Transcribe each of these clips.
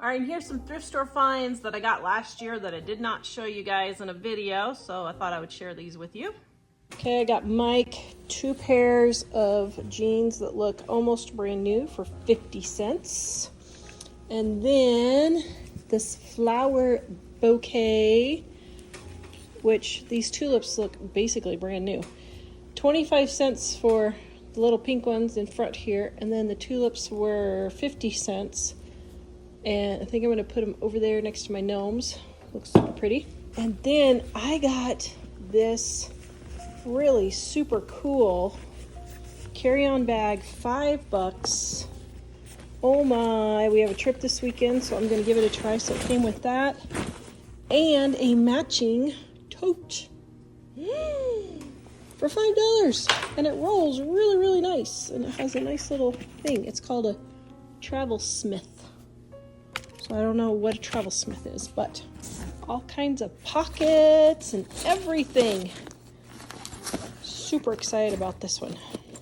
All right, and here's some thrift store finds that I got last year that I did not show you guys in a video, so I thought I would share these with you. Okay, I got Mike 2 pairs of jeans that look almost brand new for 50 cents. And then this flower bouquet, which these tulips look basically brand new. 25 cents for the little pink ones in front here, and then the tulips were 50 cents. And I think I'm going to put them over there next to my gnomes. Looks super pretty. And then I got this really super cool carry-on bag, $5. Oh my, we have a trip this weekend, so I'm going to give it a try. So it came with that and a matching tote for $5. And it rolls really, really nice. And it has a nice little thing. It's called a travel smith. So I don't know what a travel smith is, but all kinds of pockets and everything. Super excited about this one.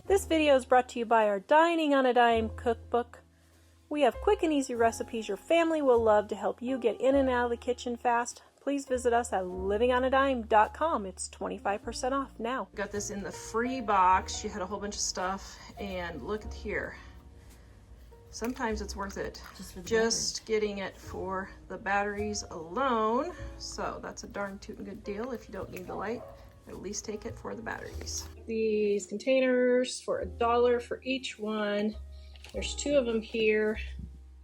This video is brought to you by our Dining on a Dime cookbook. We have quick and easy recipes your family will love to help you get in and out of the kitchen fast. Please visit us at livingonadime.com. It's 25% off now. Got this in the free box. She had a whole bunch of stuff, and look at here. Sometimes it's worth it just getting it for the batteries alone. So that's a darn tootin' good deal. If you don't need the light, at least take it for the batteries. These containers for $1 for each one. There's 2 of them here.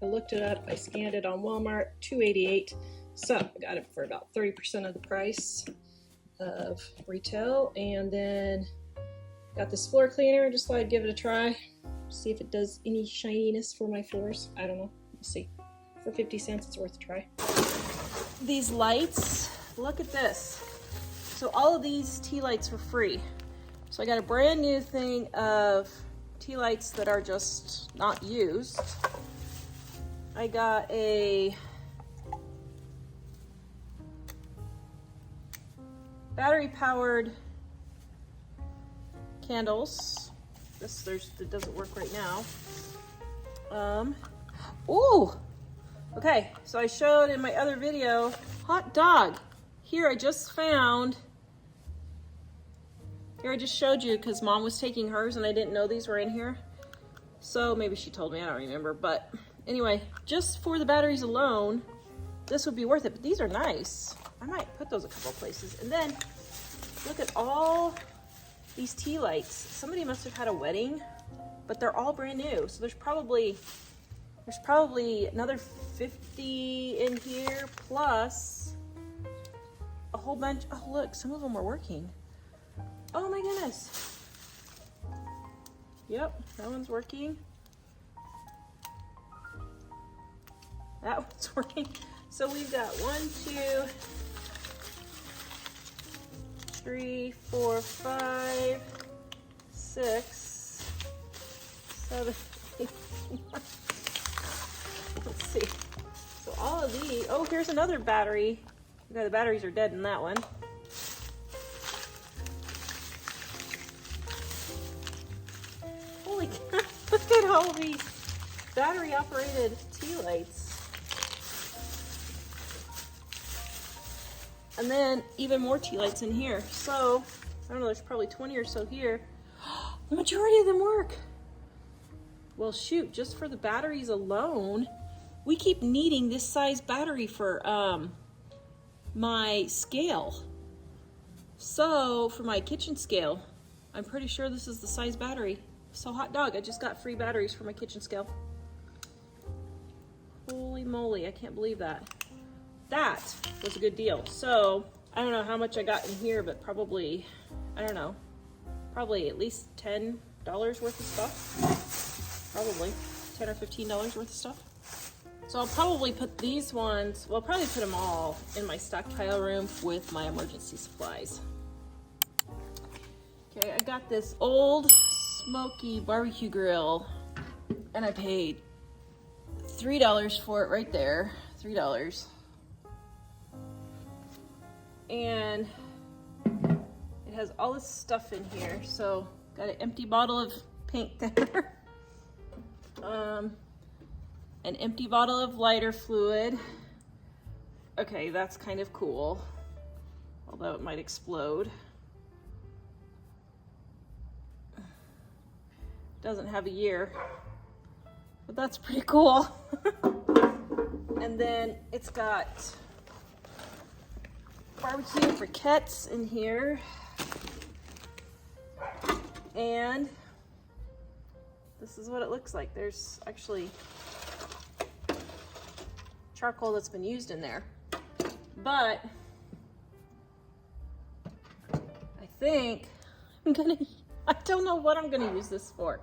I looked it up. I scanned it on Walmart, $2.88. So I got it for about 30% of the price of retail. And then got this floor cleaner. Just thought I'd give it a try. See if it does any shininess for my floors. I don't know. We'll see. For 50 cents, it's worth a try. These lights, look at this. So all of these tea lights were free. So I got a brand new thing of tea lights that are just not used. I got a battery-powered candles. It doesn't work right now. Ooh! Okay, so I showed in my other video, hot dog. Here I just found, here I just showed you because Mom was taking hers and I didn't know these were in here. So maybe she told me, I don't remember. But anyway, just for the batteries alone, this would be worth it. But these are nice. I might put those a couple places. And then look at all these tea lights. Somebody must have had a wedding, but they're all brand new. So there's probably another 50 in here plus a whole bunch. Oh look, some of them are working. Oh my goodness. Yep, that one's working. That one's working. So we've got 1, 2, 3, 4, 5, 6, 7, 8, 9. Let's see. So all of these, oh, here's another battery. Okay, the batteries are dead in that one. Holy cow, look at all these battery operated tea lights. And then even more tea lights in here. So, I don't know, there's probably 20 or so here. The majority of them work. Well, shoot, just for the batteries alone, we keep needing this size battery for my scale. So, for my kitchen scale, I'm pretty sure this is the size battery. So, hot dog, I just got free batteries for my kitchen scale. Holy moly, I can't believe that. That was a good deal. So I don't know how much I got in here, but probably, I don't know, probably at least $10 worth of stuff. Probably $10 or $15 worth of stuff. So I'll probably put these ones, well, I'll probably put them all in my stockpile room with my emergency supplies. Okay, I got this old smoky barbecue grill and I paid $3 for it right there. $3. And it has all this stuff in here. So got an empty bottle of paint there. an empty bottle of lighter fluid. Okay, that's kind of cool, although it might explode. Doesn't have a year, but that's pretty cool. And then it's got barbecue briquettes in here. And this is what it looks like. There's actually charcoal that's been used in there. But I think I don't know what I'm gonna use this for.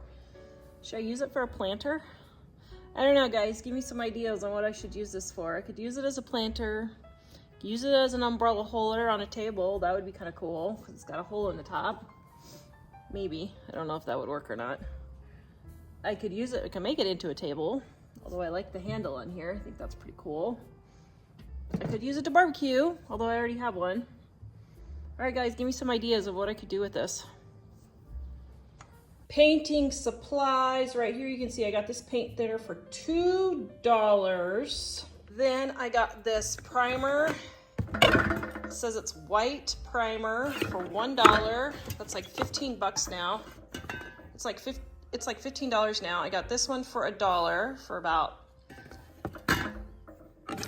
Should I use it for a planter? I don't know, guys. Give me some ideas on what I should use this for. I could use it as a planter, use it as an umbrella holder on a table. That would be kind of cool because it's got a hole in the top. Maybe. I don't know if that would work or not. I could use it, I can make it into a table, although I like the handle on here. I think that's pretty cool. I could use it to barbecue, although I already have one. All right, guys, give me some ideas of what I could do with this. Painting supplies. Right here you can see I got this paint thinner for $2. Then I got this primer. It says it's white primer for $1. That's like 15 bucks now. It's like $15 now. I got this one for $1 for about.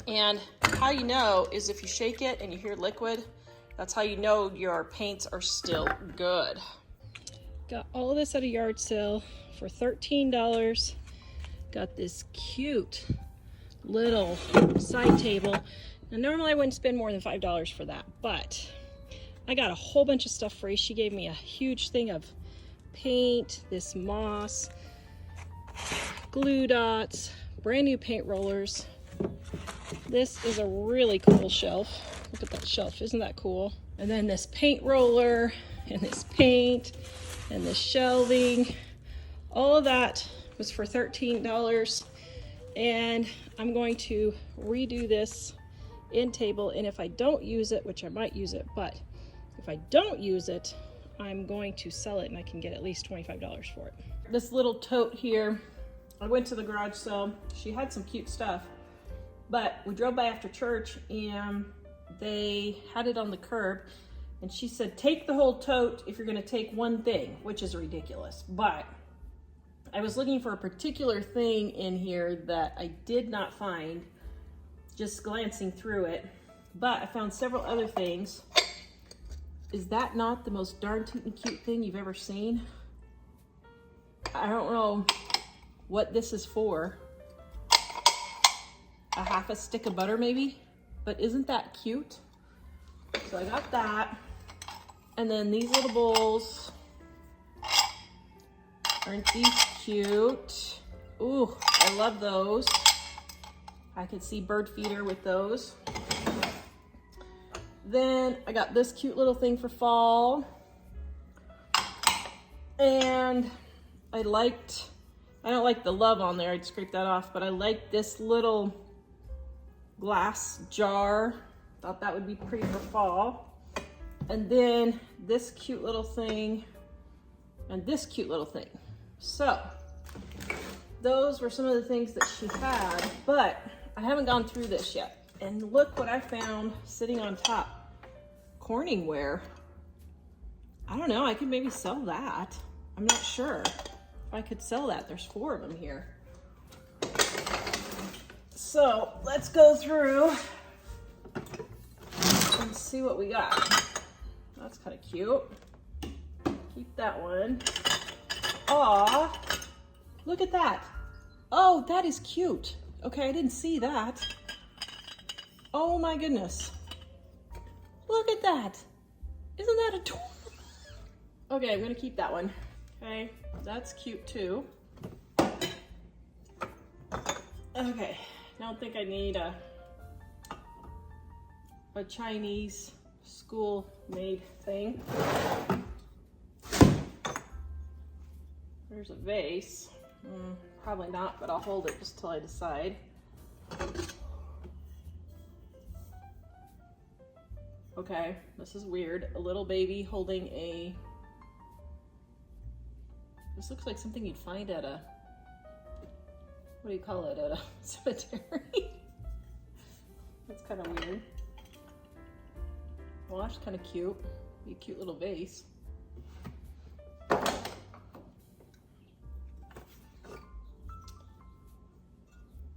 And how you know is if you shake it and you hear liquid, that's how you know your paints are still good. Got all of this at a yard sale for $13. Got this cute little side table. Now normally I wouldn't spend more than $5 for that, but I got a whole bunch of stuff free. She gave me a huge thing of paint, this moss, glue dots, brand new paint rollers. This is a really cool shelf. Look at that shelf, isn't that cool? And then this paint roller and this paint and this shelving. All of that was for $13. And I'm going to redo this end table, and if I don't use it, which I might use it, but if I don't use it, I'm going to sell it and I can get at least $25 for it. This little tote here, I went to the garage sale. She had some cute stuff, but we drove by after church and they had it on the curb, and she said, take the whole tote if you're gonna take one thing, which is ridiculous. But I was looking for a particular thing in here that I did not find just glancing through it, but I found several other things. Is that not the most darn tootin' cute thing you've ever seen? I don't know what this is for. A half a stick of butter maybe, but isn't that cute? So I got that. And then these little bowls. Aren't these cute? Ooh, I love those. I could see bird feeder with those. Then I got this cute little thing for fall. And I don't like the love on there, I'd scrape that off, but I like this little glass jar. Thought that would be pretty for fall. And then this cute little thing and this cute little thing. So those were some of the things that she had, but I haven't gone through this yet. And look what I found sitting on top. Corningware. I don't know, I could maybe sell that. I'm not sure if I could sell that. There's 4 of them here. So let's go through and see what we got. That's kind of cute. Keep that one. Aw, look at that. Oh, that is cute. Okay, I didn't see that. Oh my goodness. Look at that. Isn't that adorable? Okay, I'm gonna keep that one. Okay, that's cute too. Okay, I don't think I need a Chinese school-made thing. There's a vase. Probably not, but I'll hold it just till I decide. Okay, this is weird. A little baby holding a... This looks like something you'd find at a what do you call it, at a cemetery. That's kind of weird. Well, that's kind of cute. Be a cute little vase.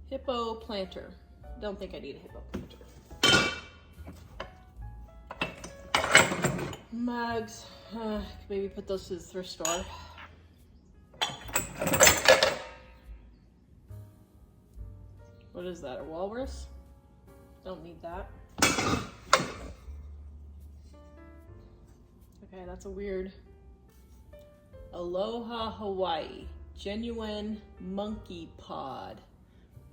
Hippo planter. Don't think I need a hippo planter. Mugs. Maybe put those to the thrift store. What is that, a walrus? Don't need that. Okay, that's a weird. Aloha Hawaii, genuine monkey pod.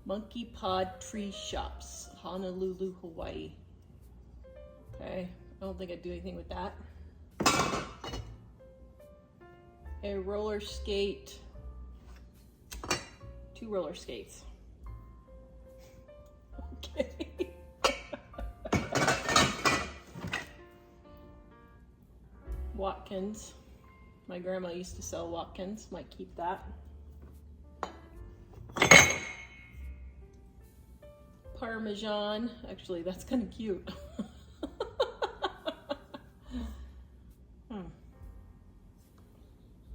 Monkey pod tree shops, Honolulu, Hawaii. Okay, I don't think I'd do anything with that. A roller skate, 2 roller skates. Okay. Watkins. My grandma used to sell Watkins. Might keep that. Parmesan. Actually, that's kind of cute.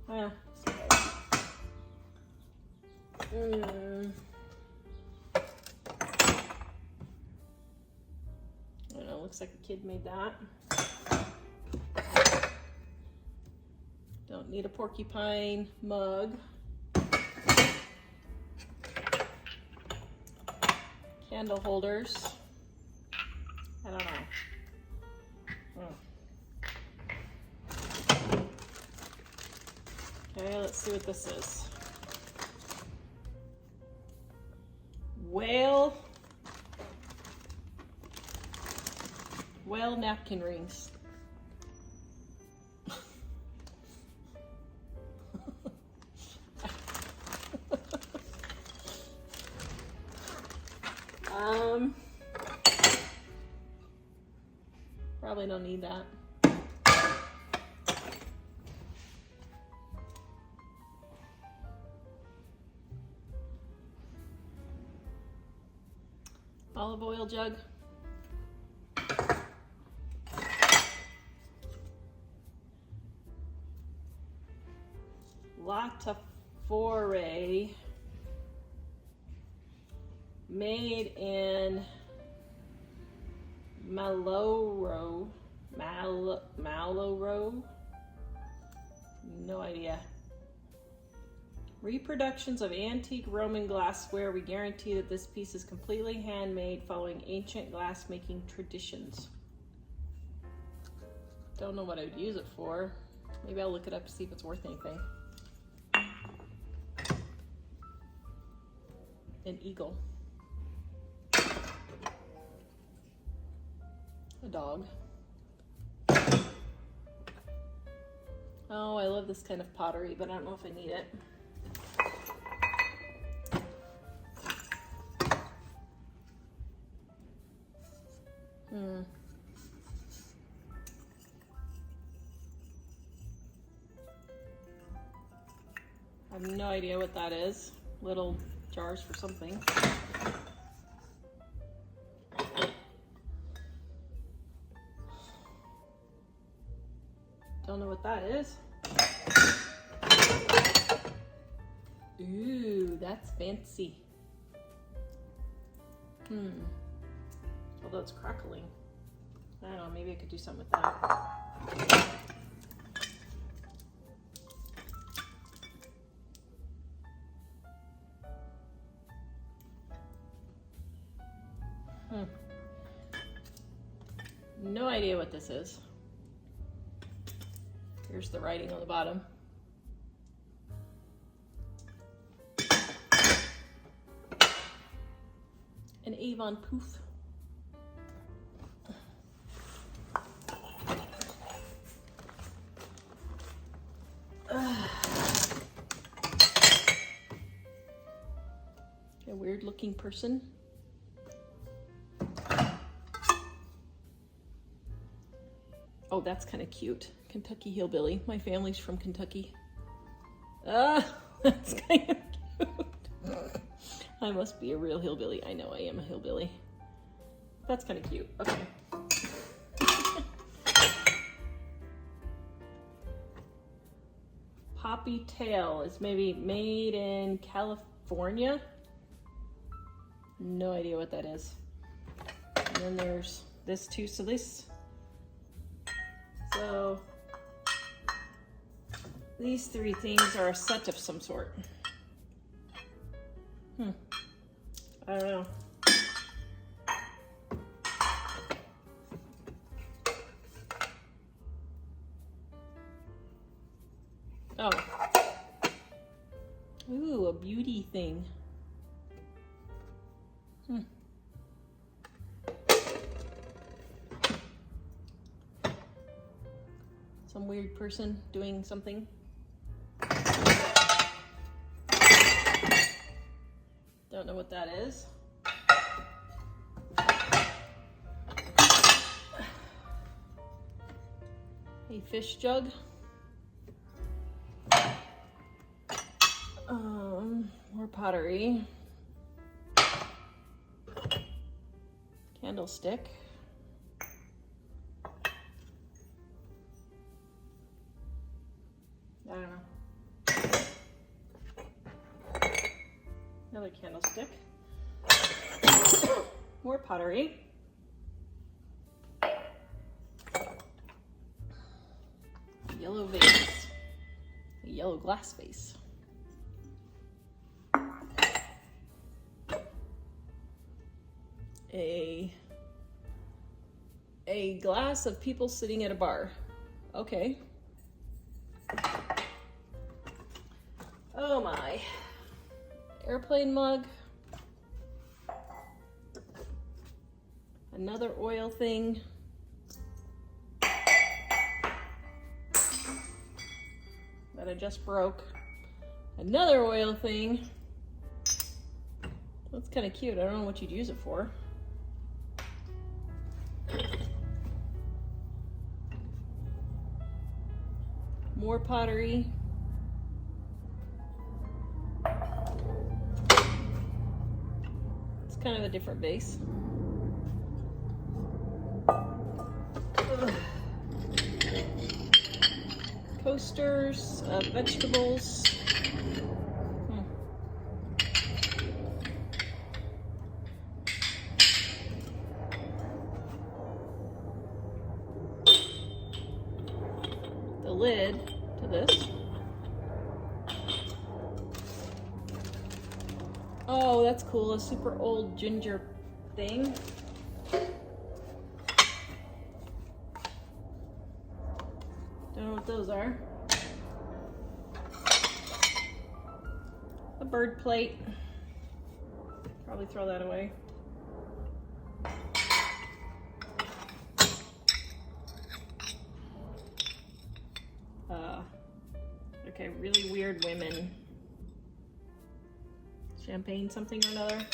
Well, I don't know, looks like a kid made that. Don't need a porcupine mug. Candle holders. I don't know. Okay, let's see what this is. Whale napkin rings. Probably don't need that. Olive oil jug. Latafore, made in Maloro. No idea. Reproductions of antique Roman glassware. We guarantee that this piece is completely handmade following ancient glass-making traditions. Don't know what I would use it for. Maybe I'll look it up to see if it's worth anything. An eagle. A dog. Oh, I love this kind of pottery, but I don't know if I need it. I have no idea what that is. Little jars for something. Don't know what that is. Ooh, that's fancy. Although it's crackling. I don't know, maybe I could do something with that. No idea what this is. Here's the writing on the bottom. An Avon poof. A weird looking person. Oh, that's kind of cute. Kentucky hillbilly. My family's from Kentucky. That's kind of cute. I must be a real hillbilly. I know I am a hillbilly. That's kind of cute. Okay. Poppy tail is maybe made in California. No idea what that is. And then there's this too. So these three things are a set of some sort. I don't know. Oh. Ooh, a beauty thing. Some weird person doing something. Don't know what that is. A fish jug. More pottery. Candlestick. I don't know. Another candlestick. More pottery. Yellow vase. A yellow glass vase. A glass of people sitting at a bar. Okay. Oh my. Airplane mug. Another oil thing. That I just broke. Another oil thing. That's kind of cute. I don't know what you'd use it for. More pottery. It's kind of a different vase. Ugh. Coasters, vegetables. The lid to this. Oh, that's cool. A super old ginger thing. Don't know what those are. A bird plate. Probably throw that away. Okay, really weird women. Champagne something or another.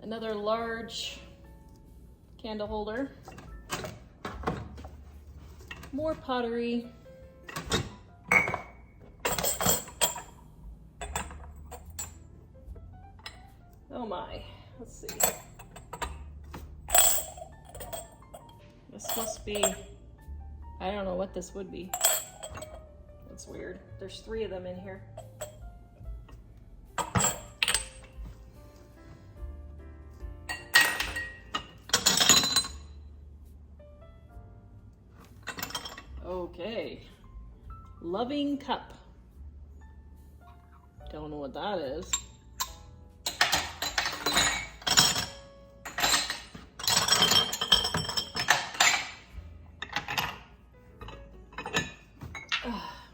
Another large candle holder. More pottery. Oh my, let's see. This must be, I don't know what this would be. That's weird. There's 3 of them in here. Okay. Loving cup. Don't know what that is.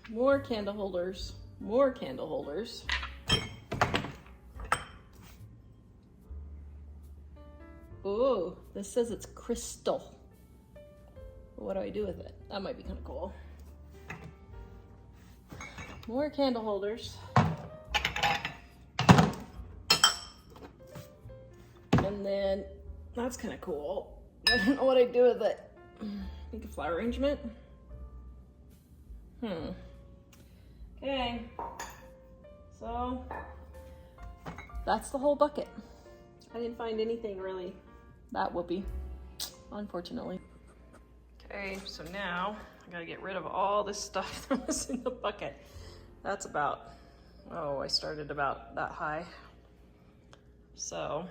More candle holders. More candle holders. Oh, this says it's crystal. What do I do with it? That might be kind of cool. More candle holders. And then, that's kind of cool. I don't know what I do with it. Make a flower arrangement. Okay. So that's the whole bucket. I didn't find anything really that whoopee, unfortunately. Okay, so now I gotta get rid of all this stuff that was in the bucket. That's about, oh, I started about that high. So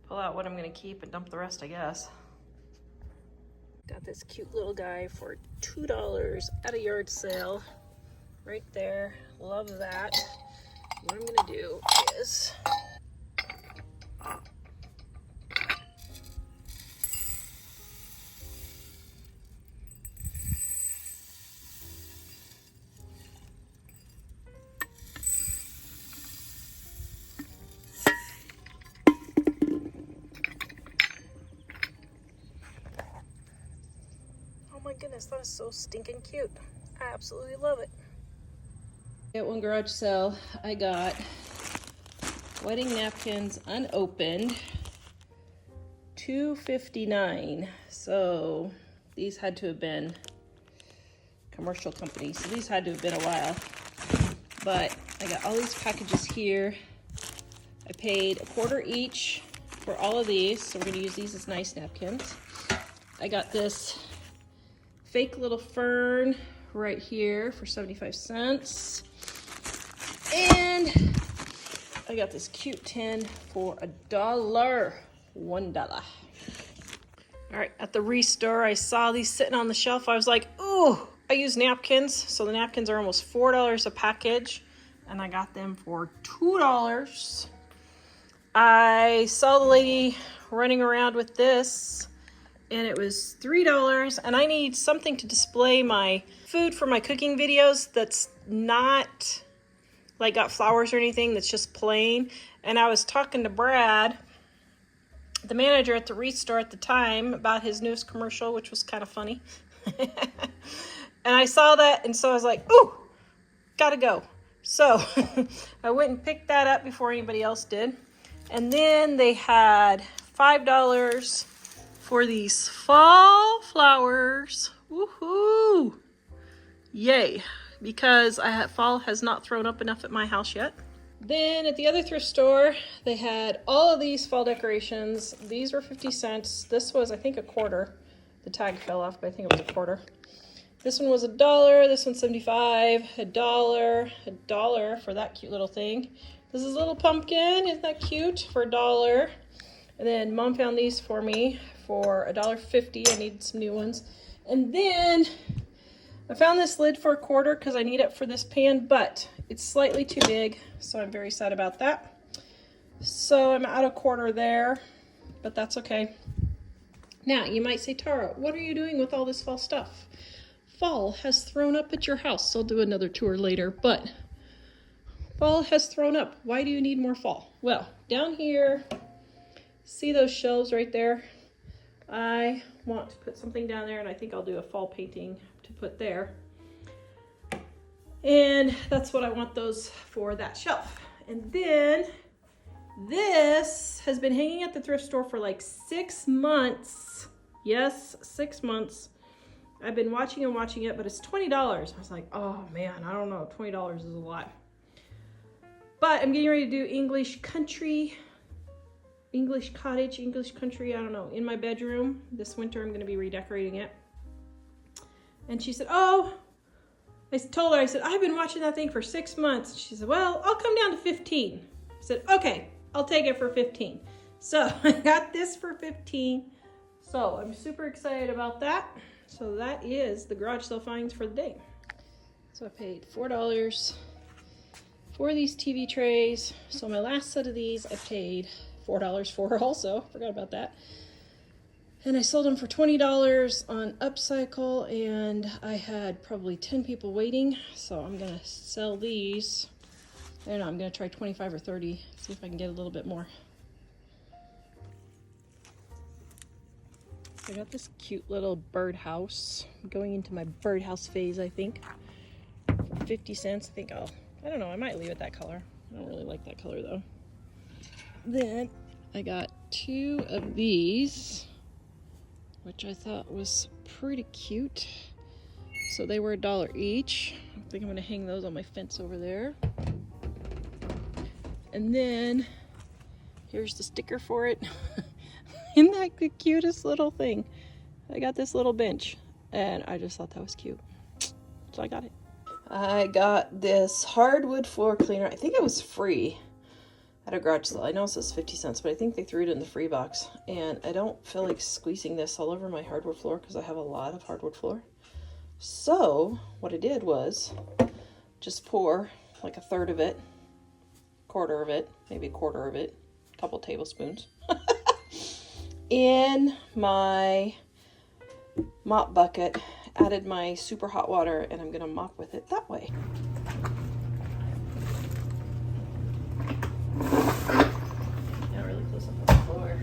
pull out what I'm gonna keep and dump the rest, I guess. Got this cute little guy for $2 at a yard sale. Right there, love that. What I'm gonna do is oh my goodness, that is so stinking cute. I absolutely love it. At one garage sale, I got wedding napkins unopened, $2.59. So these had to have been commercial companies. So these had to have been a while. But I got all these packages here. I paid $1 each for all of these. So we're gonna use these as nice napkins. I got this fake little fern right here for 75 cents. And I got this cute tin for $1. $1. All right, at the Restore, I saw these sitting on the shelf. I was like, ooh, I use napkins. So the napkins are almost $4 a package. And I got them for $2. I saw the lady running around with this and it was $3. And I need something to display my food for my cooking videos that's not like got flowers or anything, that's just plain. And I was talking to Brad, the manager at the Restore at the time, about his newest commercial, which was kind of funny. And I saw that, and so I was like, ooh, gotta go. So I went and picked that up before anybody else did. And then they had $5 for these fall flowers. Woohoo! Yay. Because fall has not thrown up enough at my house yet. Then at the other thrift store, they had all of these fall decorations. These were 50 cents. This was, I think, $1. The tag fell off, but I think it was $1. This one was $1. This one's 75. $1 for that cute little thing. This is a little pumpkin. Isn't that cute? For $1. And then Mom found these for me for $1.50. I needed some new ones. And then I found this lid for $1 because I need it for this pan, but it's slightly too big, so I'm very sad about that. So I'm out of $1 there, but that's okay. Now, you might say, Tara, what are you doing with all this fall stuff? Fall has thrown up at your house. I'll do another tour later, but fall has thrown up. Why do you need more fall? Well, down here, see those shelves right there? I want to put something down there, and I think I'll do a fall painting to put there. And that's what I want those for, that shelf. And then this has been hanging at the thrift store for like 6 months. Yes, 6 months. I've been watching it, but it's $20. I was like, oh man, I don't know, $20 is a lot. But I'm getting ready to do English country, English cottage, English country, I don't know, in my bedroom. This winter I'm gonna be redecorating it. And she said, oh, I told her, I said, I've been watching that thing for 6 months. She said, well, I'll come down to 15. I said, okay, I'll take it for 15. So I got this for 15. So I'm super excited about that. So that is the garage sale finds for the day. So I paid $4 for these TV trays. So my last set of these I paid $4 for also. Forgot about that. And I sold them for $20 on Upcycle, and I had probably 10 people waiting. So I'm gonna sell these. I don't know, I'm gonna try 25 or 30, see if I can get a little bit more. I got this cute little birdhouse. I'm going into my birdhouse phase, I think. For 50 cents, I don't know, I might leave it that color. I don't really like that color though. Then I got 2 of these, which I thought was pretty cute. So they were $1 each. I think I'm gonna hang those on my fence over there. And then here's the sticker for it. Isn't that the cutest little thing? I got this little bench and I just thought that was cute. So I got it. I got this hardwood floor cleaner. I think it was free at a garage sale. I know it says 50 cents, but I think they threw it in the free box. And I don't feel like squeezing this all over my hardwood floor because I have a lot of hardwood floor. So what I did was just pour like a third of it, quarter of it, maybe a quarter of it, a couple tablespoons in my mop bucket. Added my super hot water and I'm gonna mop with it that way. Now really close up on the floor.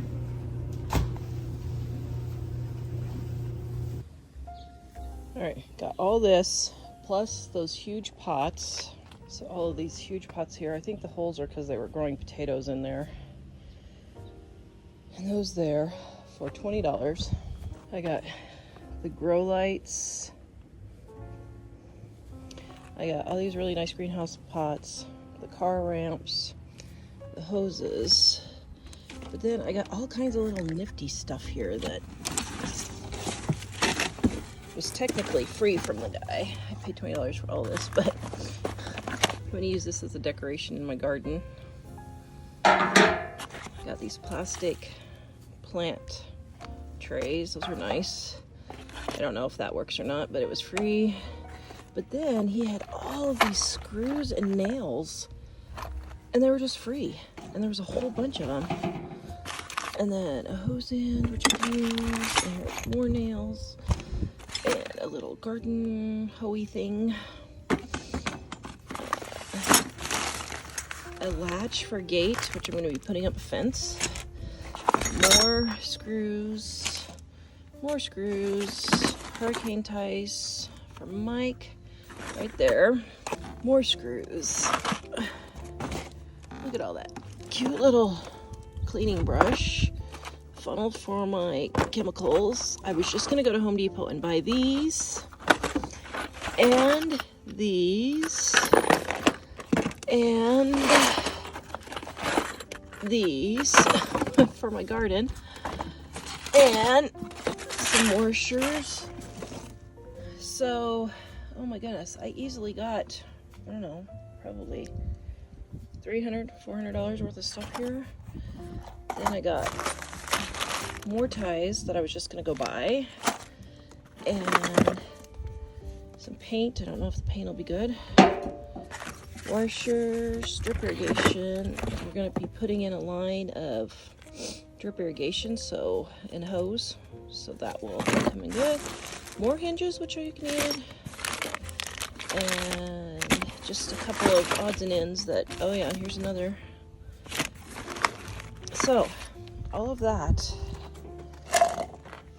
Alright, got all this plus those huge pots. So all of these huge pots here, I think the holes are because they were growing potatoes in there. And those there for $20. I got the grow lights. I got all these really nice greenhouse pots, the car ramps, the hoses. But then I got all kinds of little nifty stuff here that was technically free from the guy. I paid $20 for all this, but I'm gonna use this as a decoration in my garden. I got these plastic plant trays. Those are nice. I don't know if that works or not, but it was free. But then he had all of these screws and nails, and they were just free. And there was a whole bunch of them. And then a hose end, which I used, and here's more nails, and a little garden hoey thing. A latch for a gate, which I'm going to be putting up a fence. More screws, hurricane ties for Mike, right there. More screws. Look at all that cute little cleaning brush, funnel for my chemicals. I was just gonna go to Home Depot and buy these and these and these for my garden, and some washers. So, oh my goodness, I easily got, I don't know, probably $300, $400 worth of stuff here. Then I got more ties that I was just gonna go buy, and some paint. I don't know if the paint will be good. Washers, drip irrigation. We're gonna be putting in a line of drip irrigation, so, and hose, so that will come in good. More hinges, which are needed, and just a couple of odds and ends that, oh yeah, here's another. So all of that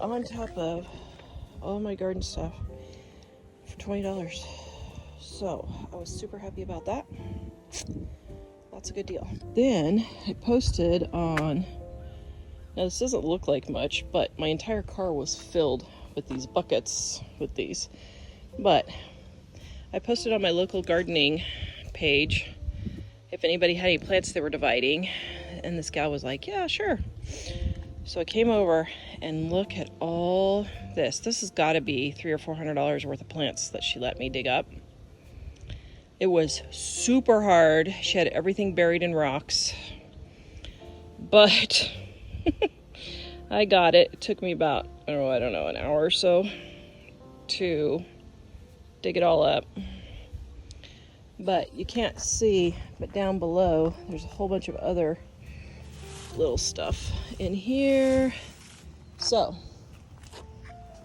on top of all my garden stuff for $20. So I was super happy about that. That's a good deal. Then I posted on, now this doesn't look like much, but my entire car was filled with these buckets with these. But I posted on my local gardening page if anybody had any plants they were dividing, and this gal was like, yeah, sure. So I came over and look at all this. This has got to be $300 or $400 worth of plants that she let me dig up. It was super hard. She had everything buried in rocks, but I got it. It took me about, I don't know, an hour or so to dig it all up. But you can't see, but down below, there's a whole bunch of other little stuff in here. So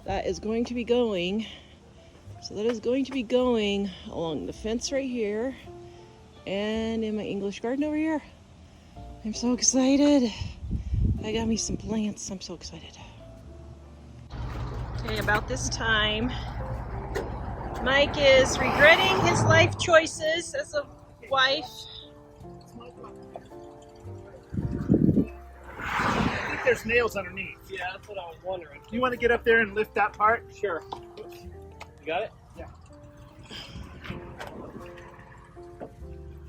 that is going to be going. So that is going to be going along the fence right here and in my English garden over here. I'm so excited. I got me some plants. I'm so excited. Okay, about this time, Mike is regretting his life choices as a wife. I think there's nails underneath. Yeah, that's what I was wondering. You want to get up there and lift that part? Sure. You got it? Yeah.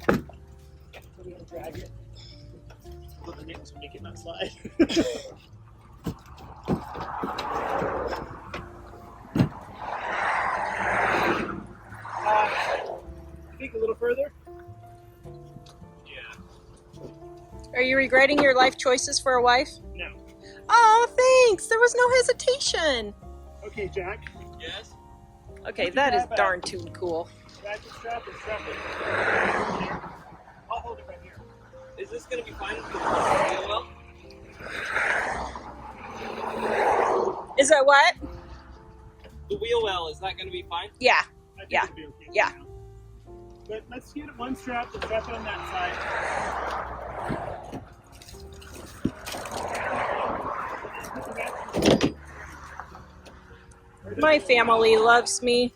What are you gonna drag it. Put the nails will make it not slide. Think a little further. Yeah. Are you regretting your life choices for a wife? No. Oh, thanks. There was no hesitation. Okay, Jack. Yes? Okay, that is darn too cool. Drag the strap and strap it. I'll hold it right here. Is this going to be fine with the wheel well? Is that what? The wheel well, is that going to be fine? Yeah. I think Yeah. it'll be okay for Yeah. now. But let's get one strap and strap it on that side. My family loves me.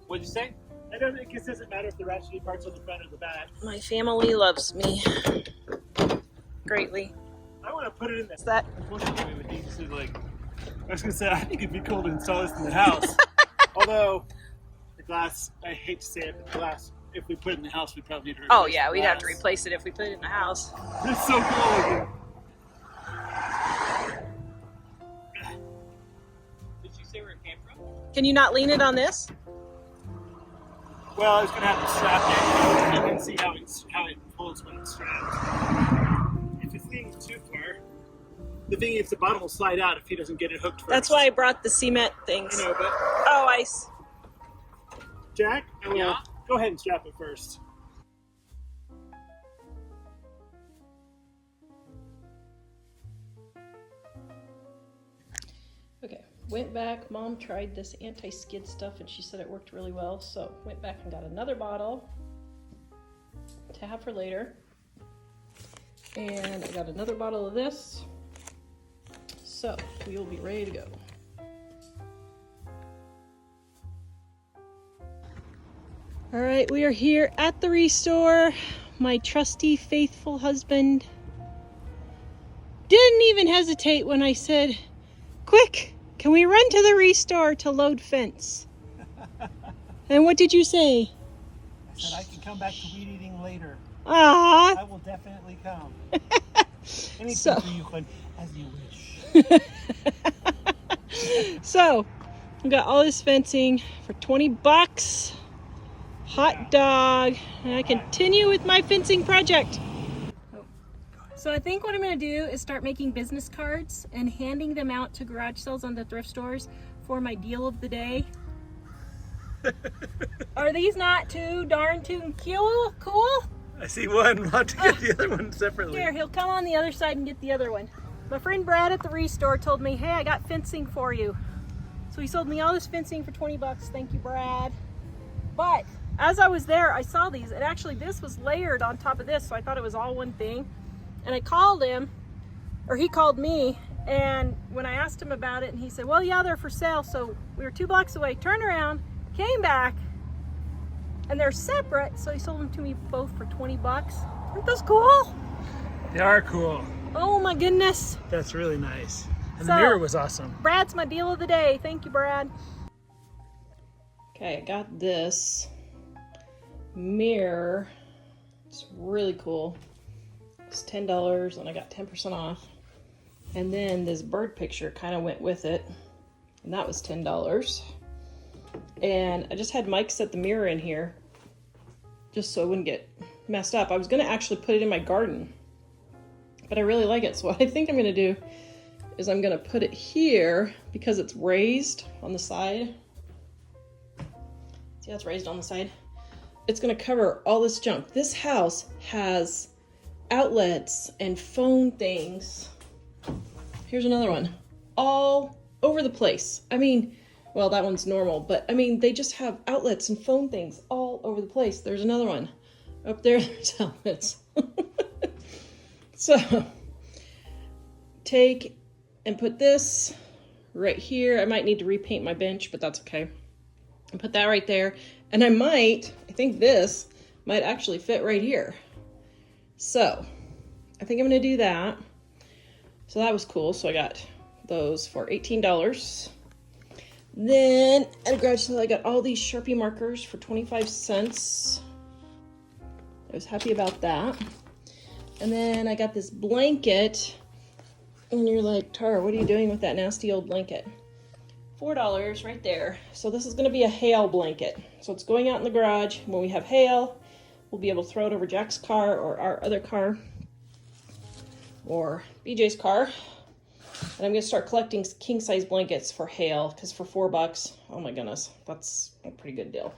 What'd you say? It just doesn't matter if the ratchety part's on the front or the back. My family loves me greatly. I want to put it in Is this. that? Unfortunately, we would need to I was gonna say I think it'd be cool to install this in the house. Although the glass, I hate to say it, but the glass, if we put it in the house, we'd probably need to replace Oh yeah, the we'd have to glass. replace it if we put it in the house. It's so cool looking. Did you say where it came from? Can you not lean it on this? Well, I was gonna have to strap it and then see how it pulls when it's strapped. If it's leaning too far, the thing is the bottom will slide out if he doesn't get it hooked first. That's why I brought the cement things. I know, but Oh, ice. Jack, I will Yeah? go ahead and strap it first. Okay, went back. Mom tried this anti-skid stuff and she said it worked really well. So went back and got another bottle to have for later. And I got another bottle of this. So we will be ready to go. All right, we are here at the Restore. My trusty, faithful husband didn't even hesitate when I said, "Quick, can we run to the Restore to load fence?" And what did you say? I said I can come back to weed eating later. Ah, I will definitely come. Anything So- for you, Quinn, as you wish. so we got all this fencing for $20. Hot dog. And I continue with my fencing project. So I think what I'm going to do is start making business cards and handing them out to garage sales on the thrift stores for my deal of the day. Are these not too darn too cool? I see one. We'll have to get the other one separately. Here, he'll come on the other side and get the other one. My friend Brad at the Restore told me, "Hey, I got fencing for you." So he sold me all this fencing for $20. Thank you, Brad. But as I was there, I saw these, and actually this was layered on top of this, so I thought it was all one thing. And I called him, or he called me, and when I asked him about it, and he said, "Well, yeah, they're for sale." So we were 2 blocks away, turned around, came back, and they're separate, so he sold them to me both for $20. Aren't those cool? They are cool. Oh my goodness. That's really nice. And So- the mirror was awesome. Brad's my deal of the day. Thank you, Brad. Okay, I got this mirror. It's really cool. It's $10 and I got 10% off. And then this bird picture kind of went with it. And that was $10. And I just had Mike set the mirror in here just so it wouldn't get messed up. I was going to actually put it in my garden, but I really like it. So what I think I'm going to do is I'm going to put it here because it's raised on the side. See how it's raised on the side? It's going to cover all this junk. This house has outlets and phone things. Here's another one. All over the place. I mean, well, that one's normal, but I mean, they just have outlets and phone things all over the place. There's another one. Up there, there's outlets. So, take and put this right here. I might need to repaint my bench, but that's okay. And put that right there. And I think this might actually fit right here. So, I think I'm gonna do that. So that was cool. So I got those for $18. Then at a garage sale, I got all these Sharpie markers for 25 cents. I was happy about that. And then I got this blanket. And you're like, Tara, what are you doing with that nasty old blanket? $4 right there. So this is going to be a hail blanket. So it's going out in the garage. When we have hail, we'll be able to throw it over Jack's car or our other car or BJ's car. And I'm going to start collecting king size blankets for hail because for $4, oh my goodness, that's a pretty good deal.